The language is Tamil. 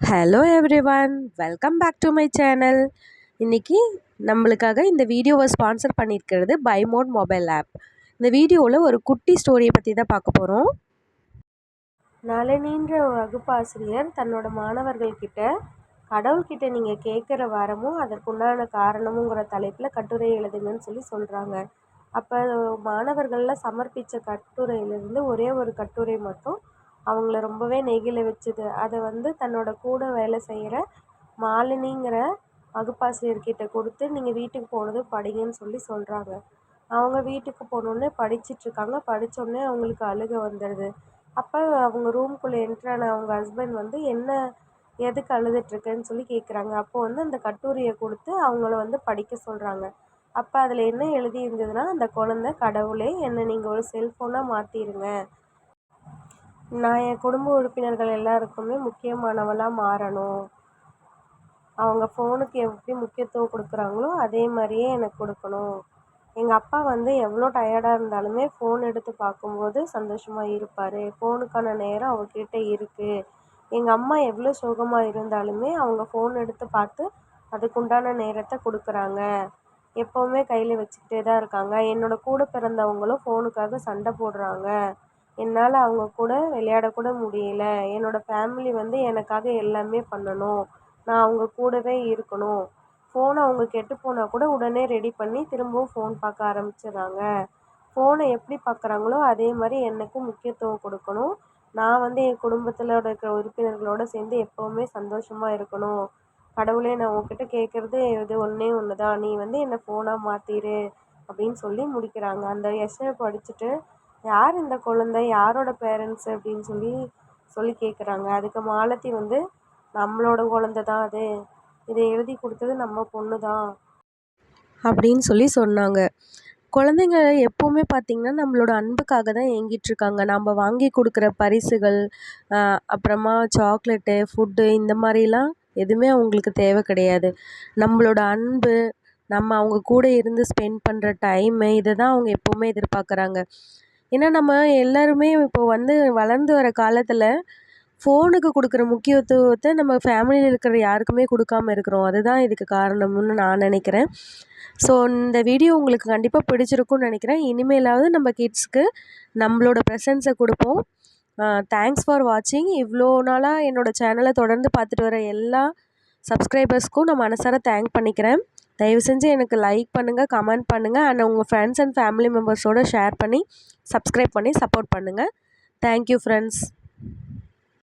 Hello everyone, welcome back to my channel. இன்றைக்கி நம்மளுக்காக இந்த வீடியோவை ஸ்பான்சர் பண்ணியிருக்கிறது பைமோட் மொபைல் ஆப். இந்த வீடியோவில் ஒரு குட்டி ஸ்டோரியை பற்றி தான் பார்க்க போகிறோம். நளினின்ற வகுப்பாசிரியர் தன்னோட மாணவர்கள்கிட்ட கடவுள்கிட்ட நீங்கள் கேட்குற வரமும் அதற்குண்டான காரணமுங்கிற தலைப்பில் கட்டுரை எழுதுங்கன்னு சொல்கிறாங்க. அப்போ மாணவர்கள்லாம் சமர்ப்பித்த கட்டுரையிலிருந்து ஒரே ஒரு கட்டுரை மட்டும் அவங்கள ரொம்பவே நெகிழ வச்சுது. அதை தன்னோட கூட வேலை செய்கிற மாலினிங்கிற வகுப்பாசிரியர்கிட்ட கொடுத்து நீங்கள் வீட்டுக்கு போனதும் படிங்கன்னு சொல்கிறாங்க. அவங்க வீட்டுக்கு போனோடனே படிச்சிட்ருக்காங்க. படித்தோடனே அவங்களுக்கு அழுகை வந்துடுது. அப்போ அவங்க ரூம்குள்ளே என்ட்ரான அவங்க ஹஸ்பண்ட் என்ன எதுக்கு அழுதுட்ருக்கேன்னு கேட்குறாங்க. அப்போது அந்த கட்டுரையை கொடுத்து அவங்கள படிக்க சொல்கிறாங்க. அப்போ அதில் என்ன எழுதி இருந்ததுன்னா, அந்த குழந்தை கடவுளே என்னை நீங்கள் ஒரு செல்ஃபோனாக மாற்றிடுங்க, நான் என் குடும்ப உறுப்பினர்கள் எல்லாருக்குமே முக்கியமானவளாக மாறணும், அவங்க ஃபோனுக்கு எப்படி முக்கியத்துவம் கொடுக்குறாங்களோ அதே மாதிரியே எனக்கு கொடுக்கணும், எங்கள் அப்பா எவ்வளோ டயர்டாக இருந்தாலுமே ஃபோன் எடுத்து பார்க்கும்போது சந்தோஷமாக இருப்பார், ஃபோனுக்கான நேரம் அவர்கிட்ட இருக்குது, எங்கள் அம்மா எவ்வளோ சோகமாக இருந்தாலுமே அவங்க ஃபோன் எடுத்து பார்த்து அதுக்குண்டான நேரத்தை கொடுக்குறாங்க, எப்போவுமே கையில் வச்சுக்கிட்டே தான் இருக்காங்க, என்னோடய கூட பிறந்தவங்களும் ஃபோனுக்காக சண்டை போடுறாங்க, என்னால் அவங்க கூட விளையாடக்கூட முடியல, என்னோடய ஃபேமிலி எனக்காக எல்லாமே பண்ணணும், நான் அவங்க கூடவே இருக்கணும், ஃபோனை அவங்க கெட்டு போனால் கூட உடனே ரெடி பண்ணி திரும்பவும் ஃபோன் பார்க்க ஆரம்பிச்சிடுறாங்க, ஃபோனை எப்படி பார்க்குறாங்களோ அதே மாதிரி எனக்கும் முக்கியத்துவம் கொடுக்கணும், நான் என் குடும்பத்தில் இருக்கிற உறுப்பினர்களோடு சேர்ந்து எப்போவுமே சந்தோஷமாக இருக்கணும், கடவுளே நான் உன்கிட்ட கேட்குறது இது ஒன்றே ஒன்று தான், நீ என்னை ஃபோனாக மாற்றிடு அப்படின்னு முடிக்கிறாங்க. அந்த எஸ்ஸை படிச்சுட்டு யார் இந்த குழந்தை, யாரோட பேரண்ட்ஸு அப்படின்னு சொல்லி கேட்குறாங்க. அதுக்கு மாலதி நம்மளோட குழந்தை தான் அது, இதை எழுதி கொடுத்தது நம்ம பொண்ணு தான் அப்படின்னு சொன்னாங்க. குழந்தைங்க எப்போவுமே பார்த்திங்கன்னா நம்மளோட அன்புக்காக தான் ஏங்கிட்டுருக்காங்க. நம்ம வாங்கி கொடுக்குற பரிசுகள், அப்புறமா சாக்லேட்டு, ஃபுட்டு இந்த மாதிரிலாம் எதுவுமே அவங்களுக்கு தேவை கிடையாது. நம்மளோட அன்பு, நம்ம அவங்க கூட இருந்து ஸ்பெண்ட் பண்ணுற டைமு, இதை தான் அவங்க எப்போவுமே எதிர்பார்க்குறாங்க. ஏன்னா நம்ம எல்லாருமே இப்போ வளர்ந்து வர காலத்தில் ஃபோனுக்கு கொடுக்குற முக்கியத்துவத்தை நம்ம ஃபேமிலியில் இருக்கிற யாருக்குமே கொடுக்காம இருக்கிறோம். அதுதான் இதுக்கு காரணம்னு நான் நினைக்கிறேன். ஸோ இந்த வீடியோ உங்களுக்கு கண்டிப்பாக பிடிச்சிருக்கும்னு நினைக்கிறேன். இனிமேலாவது நம்ம கிட்ஸ்க்கு நம்மளோட ப்ரெசன்ஸை கொடுப்போம். தேங்க்ஸ் ஃபார் வாட்சிங். இவ்வளோ நாளாக என்னோடய சேனலை தொடர்ந்து பார்த்துட்டு வர எல்லா சப்ஸ்கிரைபர்ஸ்க்கும் நான் மனசார தேங்க் பண்ணிக்கிறேன். தயவு செஞ்சு எனக்கு லைக் பண்ணுங்கள், கமெண்ட் பண்ணுங்கள், அண்ட் உங்கள் ஃப்ரெண்ட்ஸ் அண்ட் ஃபேமிலி மெம்பர்ஸோடு ஷேர் பண்ணி சப்ஸ்கிரைப் பண்ணி சப்போர்ட் பண்ணுங்கள். Thank you friends.